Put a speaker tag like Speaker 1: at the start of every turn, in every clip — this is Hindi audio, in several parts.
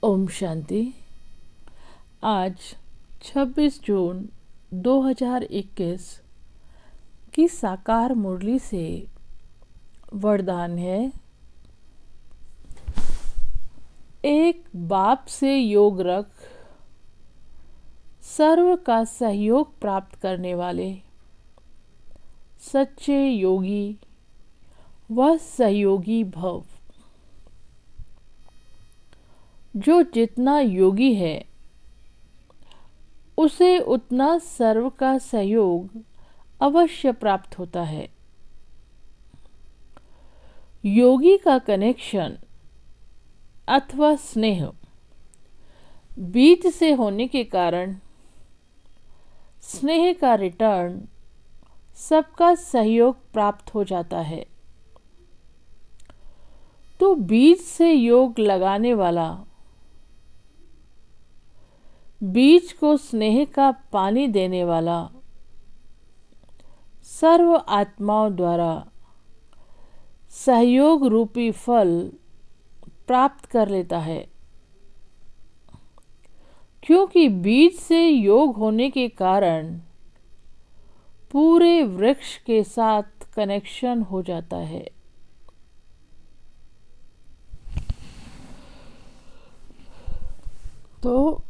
Speaker 1: ओम शांति। आज 26 जून 2021 की साकार मुरली से वरदान है। एक बाप से योग रख, सर्व का सहयोग प्राप्त करने वाले सच्चे योगी व सहयोगी भव। जो जितना योगी है उसे उतना सर्व का सहयोग अवश्य प्राप्त होता है। योगी का कनेक्शन अथवा स्नेह बीज से होने के कारण स्नेह का रिटर्न सबका सहयोग प्राप्त हो जाता है। तो बीज से योग लगाने वाला बीज को स्नेह का पानी देने वाला सर्व आत्माओं द्वारा सहयोग रूपी फल प्राप्त कर लेता है। क्योंकि बीज से योग होने के कारण पूरे वृक्ष के साथ कनेक्शन हो जाता है। तो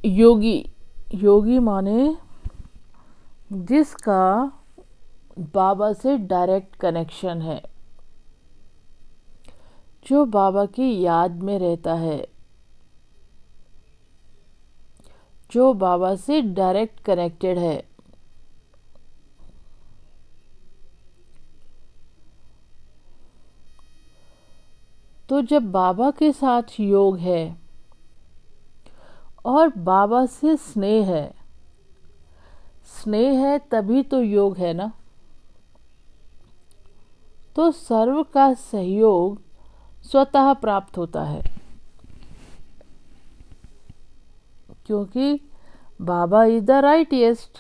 Speaker 1: योगी माने जिसका बाबा से डायरेक्ट कनेक्शन है, जो बाबा की याद में रहता है, जो बाबा से डायरेक्ट कनेक्टेड है। तो जब बाबा के साथ योग है और बाबा से स्नेह है तभी तो योग है ना। तो सर्व का सहयोग स्वतः प्राप्त होता है, क्योंकि बाबा इज द राइटेस्ट।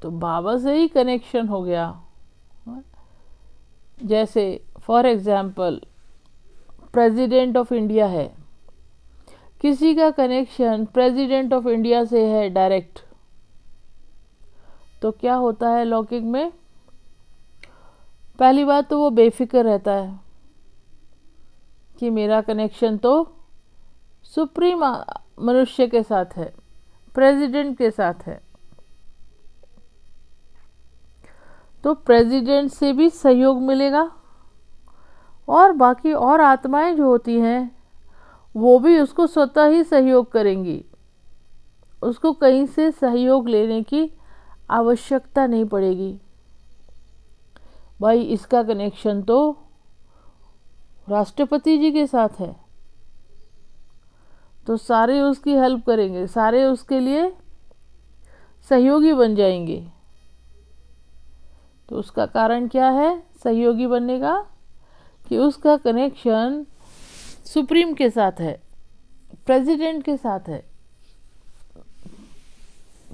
Speaker 1: तो बाबा से ही कनेक्शन हो गया। जैसे for example president of India है, किसी का कनेक्शन प्रेसिडेंट ऑफ इंडिया से है डायरेक्ट, तो क्या होता है लौकिक में? पहली बात तो वो बेफिक्र रहता है कि मेरा कनेक्शन तो सुप्रीम मनुष्य के साथ है, प्रेसिडेंट के साथ है। तो प्रेसिडेंट से भी सहयोग मिलेगा और बाकी और आत्माएं जो होती हैं वो भी उसको स्वतः ही सहयोग करेंगी। उसको कहीं से सहयोग लेने की आवश्यकता नहीं पड़ेगी। भाई इसका कनेक्शन तो राष्ट्रपति जी के साथ है, तो सारे उसकी हेल्प करेंगे, सारे उसके लिए सहयोगी बन जाएंगे। तो उसका कारण क्या है सहयोगी बनने का? कि उसका कनेक्शन सुप्रीम के साथ है, प्रेसिडेंट के साथ है।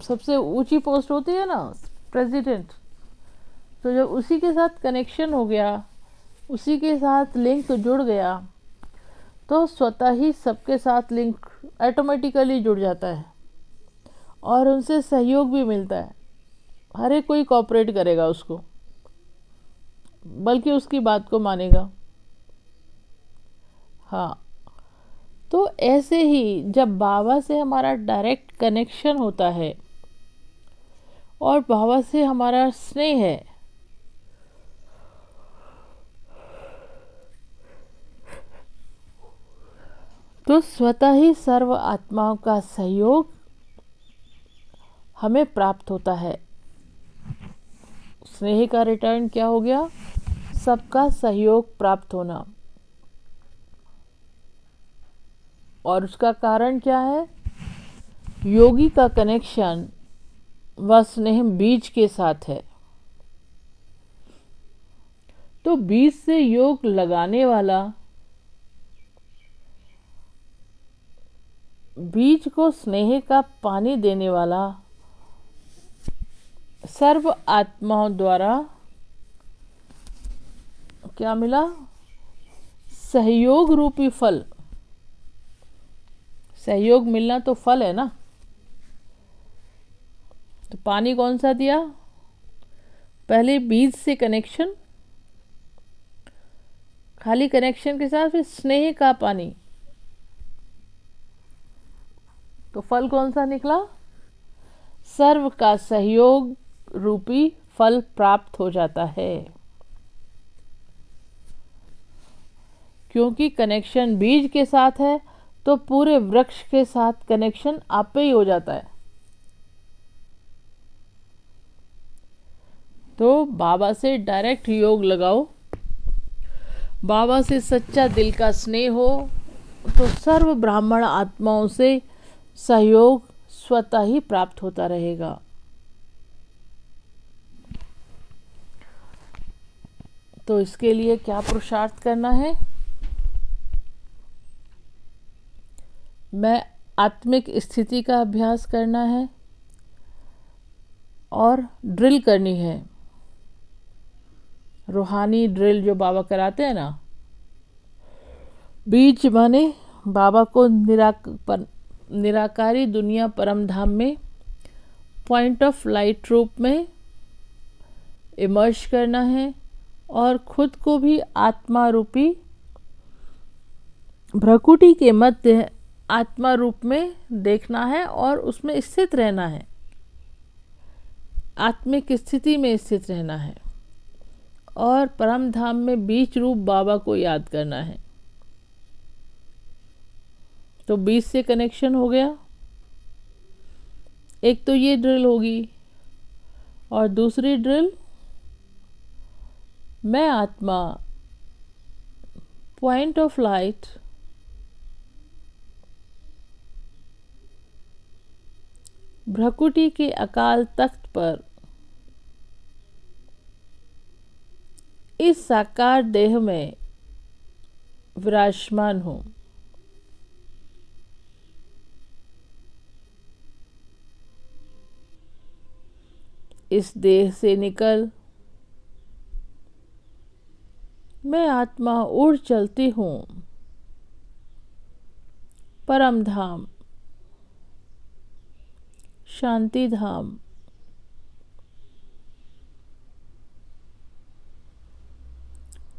Speaker 1: सबसे ऊंची पोस्ट होती है ना प्रेसिडेंट। तो जब उसी के साथ कनेक्शन हो गया, उसी के साथ लिंक जुड़ गया, तो स्वतः ही सबके साथ लिंक ऑटोमेटिकली जुड़ जाता है और उनसे सहयोग भी मिलता है। हर एक कोई कोऑपरेट करेगा उसको, बल्कि उसकी बात को मानेगा। हाँ, तो ऐसे ही जब बाबा से हमारा डायरेक्ट कनेक्शन होता है और बाबा से हमारा स्नेह है, तो स्वतः ही सर्व आत्माओं का सहयोग हमें प्राप्त होता है। स्नेह का रिटर्न क्या हो गया? सबका सहयोग प्राप्त होना। और उसका कारण क्या है? योगी का कनेक्शन व स्नेह बीज के साथ है। तो बीज से योग लगाने वाला बीज को स्नेह का पानी देने वाला सर्व आत्माओं द्वारा क्या मिला? सहयोग रूपी फल। सहयोग मिलना तो फल है ना। तो पानी कौन सा दिया? पहले बीज से कनेक्शन, खाली कनेक्शन के साथ फिर स्नेह का पानी, तो फल कौन सा निकला? सर्व का सहयोग रूपी फल प्राप्त हो जाता है, क्योंकि कनेक्शन बीज के साथ है तो पूरे वृक्ष के साथ कनेक्शन आपे ही हो जाता है। तो बाबा से डायरेक्ट योग लगाओ, बाबा से सच्चा दिल का स्नेह हो तो सर्व ब्राह्मण आत्माओं से सहयोग स्वतः ही प्राप्त होता रहेगा। तो इसके लिए क्या पुरुषार्थ करना है? मैं आत्मिक स्थिति का अभ्यास करना है और ड्रिल करनी है, रूहानी ड्रिल जो बाबा कराते हैं ना। बीज माने बाबा को निराकारी दुनिया परम धाम में पॉइंट ऑफ लाइट रूप में इमर्ज करना है और खुद को भी आत्मा रूपी भ्रकुटी के मध्य आत्मा रूप में देखना है और उसमें स्थित रहना है, आत्मिक स्थिति में स्थित रहना है और परम धाम में बीज रूप बाबा को याद करना है। तो बीज से कनेक्शन हो गया। एक तो ये ड्रिल होगी और दूसरी ड्रिल, मैं आत्मा पॉइंट ऑफ लाइट भ्रकुटी के अकाल तख्त पर इस साकार देह में विराजमान हूँ। इस देह से निकल मैं आत्मा उड़ चलती हूँ परम धाम, शांति धाम,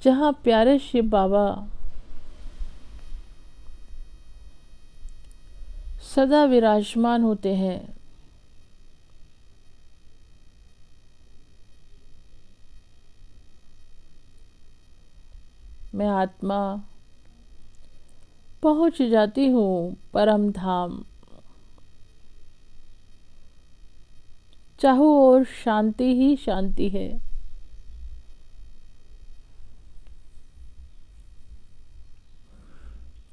Speaker 1: जहाँ प्यारे शिव बाबा सदा विराजमान होते हैं। मैं आत्मा पहुंच जाती हूँ परम धाम, चारों ओर शांति ही शांति है।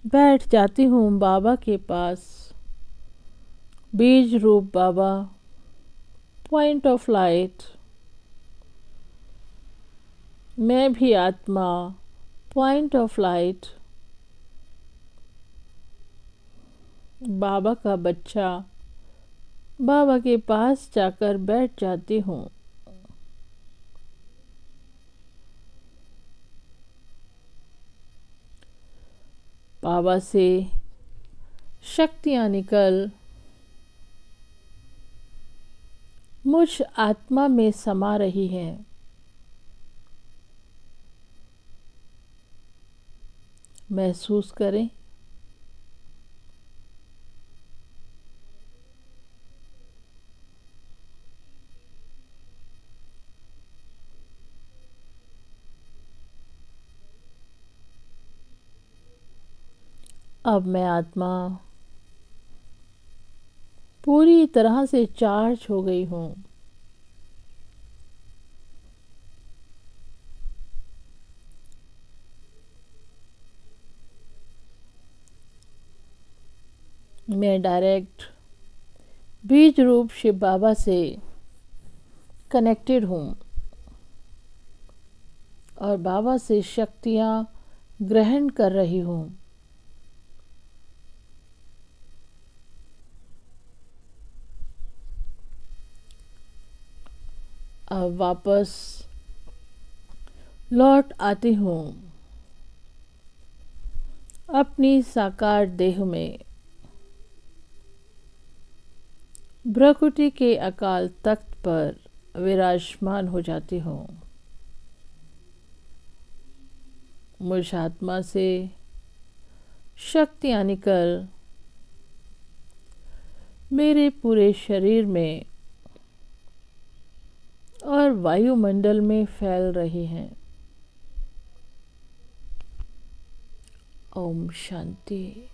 Speaker 1: बैठ जाती हूँ बाबा के पास, बीज रूप बाबा, पॉइंट ऑफ लाइट। मैं भी आत्मा, पॉइंट ऑफ लाइट, बाबा का बच्चा, बाबा के पास जाकर बैठ जाती हूँ। बाबा से शक्तियाँ निकल मुझ आत्मा में समा रही हैं। महसूस करें। अब मैं आत्मा पूरी तरह से चार्ज हो गई हूँ। मैं डायरेक्ट बीज रूप शिव बाबा से कनेक्टेड हूँ और बाबा से शक्तियाँ ग्रहण कर रही हूँ। अब वापस लौट आती हूँ अपनी साकार देह में, भ्रकुटी के अकाल तख्त पर विराजमान हो जाती हूँ। मुझ आत्मा से शक्तियाँ निकल मेरे पूरे शरीर में और वायुमंडल में फैल रही हैं। ओम शांति।